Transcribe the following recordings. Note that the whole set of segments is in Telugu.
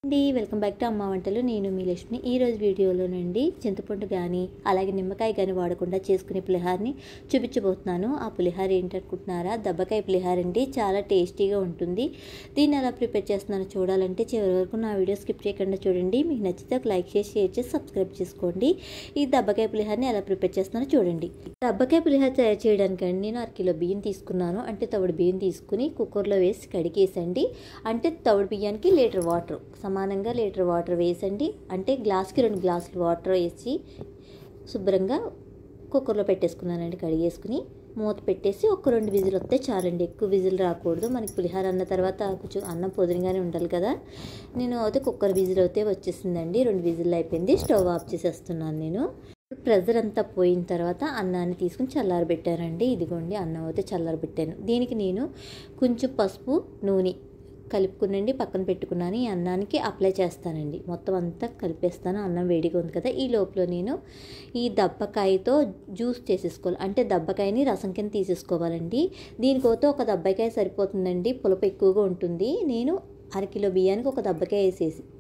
వెల్కమ్ బ్యాక్ టు అమ్మ వంటలు. నేను మీ లక్ష్మి. ఈరోజు వీడియోలోనండి చింతపండు కానీ అలాగే నిమ్మకాయ కానీ వాడకుండా చేసుకునే పులిహారని చూపించబోతున్నాను. ఆ పులిహార ఏంటనుకుంటున్నారా? దబ్బకాయ పులిహార అండి. చాలా టేస్టీగా ఉంటుంది. దీన్ని ఎలా ప్రిపేర్ చేస్తున్నానో చూడాలంటే చివరి వరకు నా వీడియో స్కిప్ చేయకుండా చూడండి. మీకు నచ్చితే ఒక లైక్ చేసి షేర్ చేసి సబ్స్క్రైబ్ చేసుకోండి. ఈ దబ్బకాయ పులిహారని ఎలా ప్రిపేర్ చేస్తున్నానో చూడండి. దబ్బకాయ పులిహార తయారు చేయడానికి నేను 1 కిలో బియ్యం తీసుకున్నాను. అంటే తవుడు బియ్యం తీసుకుని కుక్కర్లో వేసి కడిగేసండి. అంటే తవుడు బియ్యానికి లీటర్ వాటర్ సమానంగా లీటర్ వాటర్ వేసండి. అంటే గ్లాస్కి 2 గ్లాసులు వాటర్ వేసి శుభ్రంగా కుక్కర్లో పెట్టేసుకున్నానండి. కడిగేసుకుని మూత పెట్టేసి ఒక 2 విజిల్ వస్తే చాలండి. ఎక్కువ విజిల్ రాకూడదు. మనకి పులిహార అన్న తర్వాత కొంచెం అన్నం పొదిరిగానే ఉండాలి కదా. నేను అయితే కుక్కర్ విజిల్ అయితే వచ్చేసిందండి. 2 విజిల్ అయిపోయింది. స్టవ్ ఆఫ్ చేసేస్తున్నాను నేను. ప్రెజర్ అంతా పోయిన తర్వాత అన్నాన్ని తీసుకుని చల్లారబెట్టానండి. ఇదిగోండి అన్నం అయితే చల్లారబెట్టాను. దీనికి నేను కొంచెం పసుపు నూనె కలుపుకునండి పక్కన పెట్టుకున్నాను. ఈ అన్నానికి అప్లై చేస్తానండి. మొత్తం అంతా కలిపేస్తాను. అన్నం వేడిగా ఉంది కదా. ఈ లోపల నేను ఈ దబ్బకాయతో జ్యూస్ చేసేసుకోవాలి. అంటే దబ్బకాయని రసం కింద తీసేసుకోవాలండి. దీనికోతో ఒక దబ్బకాయ సరిపోతుందండి. పులుపు ఎక్కువగా ఉంటుంది. నేను 1 కిలో బియ్యానికి ఒక దబ్బకాయ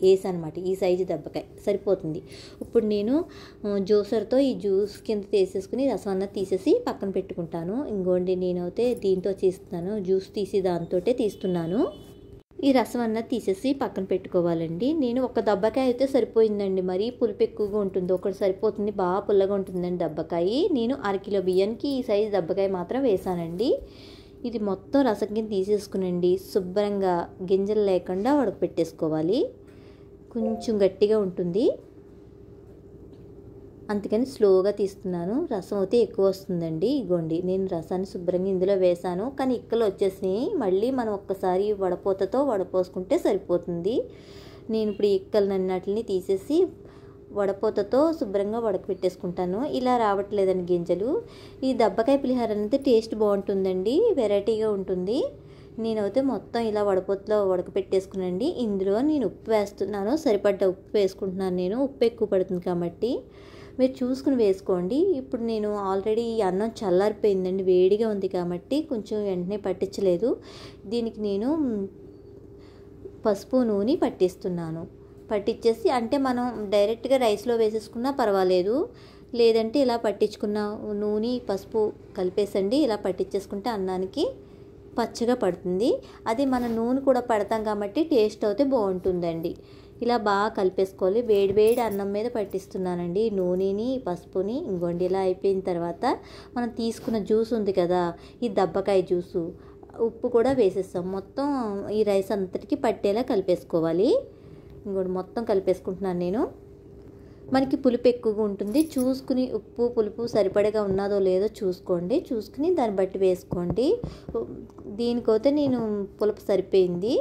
వేసానమాట. ఈ సైజు దబ్బకాయ సరిపోతుంది. ఇప్పుడు నేను జ్యూసర్తో ఈ జ్యూస్ కింద తీసేసుకుని రసం అన్నది తీసేసి పక్కన పెట్టుకుంటాను. ఇంకోండి నేనైతే దీంతో చేస్తున్నాను. జ్యూస్ తీసి దాంతో తీస్తున్నాను. ఈ రసం అన్నది తీసేసి పక్కన పెట్టుకోవాలండి. నేను ఒక దబ్బకాయ అయితే సరిపోయిందండి. మరీ పులుపు ఎక్కువగా ఉంటుంది. ఒకటి సరిపోతుంది. బాగా పుల్లగా ఉంటుందండి దబ్బకాయ. నేను 1 కిలో బియ్యానికి ఈ సైజు దబ్బకాయ మాత్రం వేసానండి. ఇది మొత్తం రసం కింద తీసేసుకునండి. శుభ్రంగా గింజలు లేకుండా ఉడకపెట్టేసుకోవాలి. కొంచెం గట్టిగా ఉంటుంది, అందుకని స్లోగా తీస్తున్నాను. రసం అయితే ఎక్కువ వస్తుందండి. ఇగోండి నేను రసాన్ని శుభ్రంగా ఇందులో వేసాను. కానీ ఇక్కలు వచ్చేసినాయి. మళ్ళీ మనం ఒక్కసారి వడపోతతో వడపోసుకుంటే సరిపోతుంది. నేను ఇప్పుడు ఇక్కలన్నిటిని తీసేసి వడపోతతో శుభ్రంగా వడకపెట్టేసుకుంటాను. ఇలా రావట్లేదండి గింజలు. ఈ దబ్బకాయ పులిహార అనేది టేస్ట్ బాగుంటుందండి. వెరైటీగా ఉంటుంది. నేనైతే మొత్తం ఇలా వడపోతలో ఉడకపెట్టేసుకునండి. ఇందులో నేను ఉప్పు వేస్తున్నాను. సరిపడ్డ ఉప్పు వేసుకుంటున్నాను. నేను ఉప్పు ఎక్కువ పడుతుంది కాబట్టి మీరు చూసుకుని వేసుకోండి. ఇప్పుడు నేను ఆల్రెడీ ఈ అన్నం చల్లారిపోయిందండి. వేడిగా ఉంది కాబట్టి కొంచెం వెంటనే పట్టించలేదు. దీనికి నేను పసుపు నూనె పట్టిస్తున్నాను. పట్టించేసి అంటే మనం డైరెక్ట్గా రైస్లో వేసేసుకున్నా పర్వాలేదు. లేదంటే ఇలా పట్టించుకున్న నూనె పసుపు కలిపేసండి. ఇలా పట్టించేసుకుంటే అన్నానికి పచ్చగా పడుతుంది. అది మన నూనె కూడా పడతాం కాబట్టి టేస్ట్ అయితే బాగుంటుందండి. ఇలా బాగా కలిపేసుకోవాలి. వేడి వేడి అన్నం మీద పట్టిస్తున్నానండి నూనెని పసుపుని. ఇంకోండి ఇలా అయిపోయిన తర్వాత మనం తీసుకున్న జ్యూస్ ఉంది కదా, ఈ దబ్బకాయ జ్యూసు, ఉప్పు కూడా వేసేస్తాం. మొత్తం ఈ రైస్ అంతటికి పట్టేలా కలిపేసుకోవాలి. ఇంకోటి మొత్తం కలిపేసుకుంటున్నాను నేను. మనకి పులుపు ఎక్కువగా ఉంటుంది. చూసుకుని ఉప్పు పులుపు సరిపడగా ఉన్నదో లేదో చూసుకోండి. చూసుకుని దాన్ని బట్టి వేసుకోండి. దీనికైతే నేను పులుపు సరిపోయింది.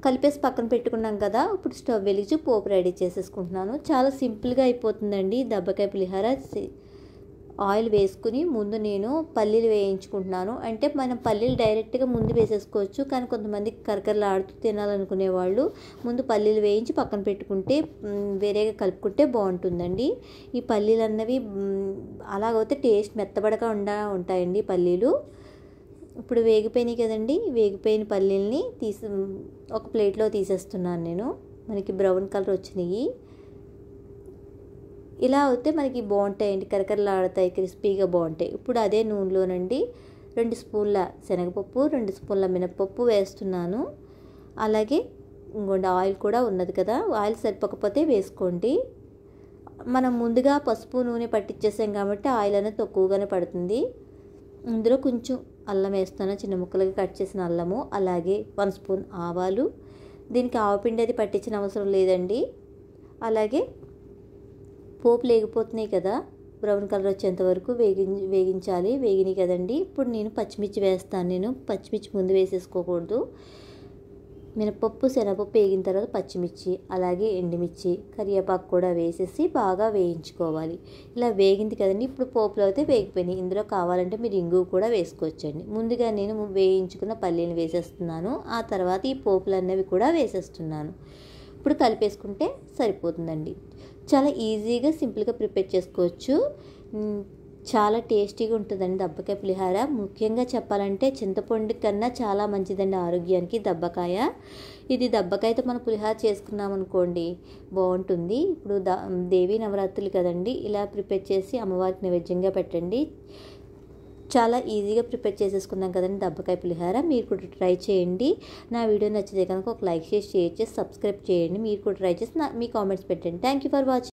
కలిపేసి పక్కన పెట్టుకున్నాం కదా. ఇప్పుడు స్టవ్ వెలిగించి పోపు రెడీ చేసేసుకుంటున్నాను. చాలా సింపుల్గా అయిపోతుందండి దబ్బకాయ పులిహార. ఆయిల్ వేసుకుని ముందు నేను పల్లీలు వేయించుకుంటున్నాను. అంటే మనం పల్లీలు డైరెక్ట్గా ముందు వేసేసుకోవచ్చు. కానీ కొంతమంది కరకరలాడుతూ తినాలనుకునే వాళ్ళు ముందు పల్లీలు వేయించి పక్కన పెట్టుకుంటే వేరేగా కలుపుకుంటే బాగుంటుందండి. ఈ పల్లీలు అన్నవి అలాగైతే టేస్ట్ మెత్తబడగా ఉంటాయండి పల్లీలు. ఇప్పుడు వేగిపోయినాయి కదండి. వేగిపోయిన పల్లీలని ఒక ప్లేట్లో తీసేస్తున్నాను నేను. మనకి బ్రౌన్ కలర్ వచ్చినాయి. ఇలా అయితే మనకి బాగుంటాయండి. కరకరలాడతాయి, క్రిస్పీగా బాగుంటాయి. ఇప్పుడు అదే నూనెలోనండి 2 స్పూన్ల శనగపప్పు 2 స్పూన్ల మినపప్పు వేస్తున్నాను. అలాగే ఇంకొండ ఆయిల్ కూడా ఉన్నది కదా. ఆయిల్ సరిపోకపోతే వేసుకోండి. మనం ముందుగా పసుపు నూనె పట్టించేసాం కాబట్టి ఆయిల్ అనేది తక్కువగానే పడుతుంది. ఇందులో కొంచెం అల్లం వేస్తాను. చిన్న ముక్కలుగా కట్ చేసిన అల్లము. అలాగే 1 స్పూన్ ఆవాలు. దీనికి ఆవపిండి అది పట్టించిన అవసరం లేదండి. అలాగే పోపు లేగిపోతున్నాయి కదా, బ్రౌన్ కలర్ వచ్చేంత వరకు వేగించాలి. వేగినాయి కదండి. ఇప్పుడు నేను పచ్చిమిర్చి వేస్తాను. నేను పచ్చిమిర్చి ముందు వేసేసుకోకూడదు. మినపప్పు శనగపప్పు వేగిన తర్వాత పచ్చిమిర్చి అలాగే ఎండుమిర్చి కరివేపాకు కూడా వేసేసి బాగా వేయించుకోవాలి. ఇలా వేగింది కదండి. ఇప్పుడు పోపులో అయితే వేగిపోయినాయి. ఇందులో కావాలంటే మీరు ఇంగువ కూడా వేసుకోవచ్చండి. ముందుగా నేను వేయించుకున్న పల్లీలు వేసేస్తున్నాను. ఆ తర్వాత ఈ పోపులు అన్నవి కూడా వేసేస్తున్నాను. ఇప్పుడు కలిపేసుకుంటే సరిపోతుందండి. చాలా ఈజీగా సింపుల్గా ప్రిపేర్ చేసుకోవచ్చు. చాలా టేస్టీగా ఉంటుందండి దబ్బకాయ పులిహార. ముఖ్యంగా చెప్పాలంటే చింతపండు కన్నా చాలా మంచిదండి ఆరోగ్యానికి దబ్బకాయ. ఇది దబ్బకాయతో మనం పులిహార చేసుకున్నాం అనుకోండి బాగుంటుంది. ఇప్పుడు దేవీ నవరాత్రులు కదండి, ఇలా ప్రిపేర్ చేసి అమ్మవారికి నైవేద్యంగా పెట్టండి. చాలా ఈజీగా ప్రిపేర్ చేసేసుకున్నాం కదండి దబ్బకాయ పులిహార. మీరు కూడా ట్రై చేయండి. నా వీడియో నచ్చితే కనుక ఒక లైక్ చేసి షేర్ చేసి సబ్స్క్రైబ్ చేయండి. మీరు కూడా ట్రై చేసి మీ కామెంట్స్ పెట్టండి. Thank you for watching.